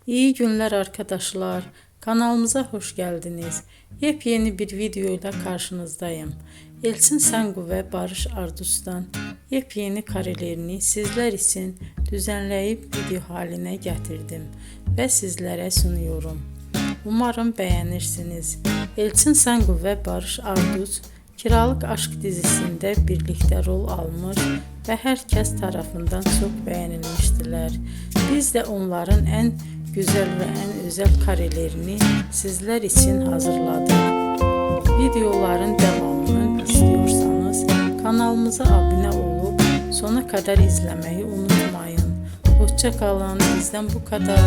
İyi günler arkadaşlar. Kanalımıza hoş geldiniz. Yepyeni bir video ile karşınızdayım. Elçin Sangu ve Barış Ardus'tan yepyeni karelerini sizler için düzenleyip video haline getirdim ve sizlere sunuyorum. Umarım beğenirsiniz. Elçin Sangu ve Barış Ardus Kiralık Aşk dizisinde birlikte rol almış ve herkes tarafından çok beğenilmiştiler. Biz de onların en güzel ve en özel karelerini sizler için hazırladık. Videoların devamını istiyorsanız kanalımıza abone olup sona kadar izlemeyi unutmayın. Hoşça kalın. Bizden bu kadar.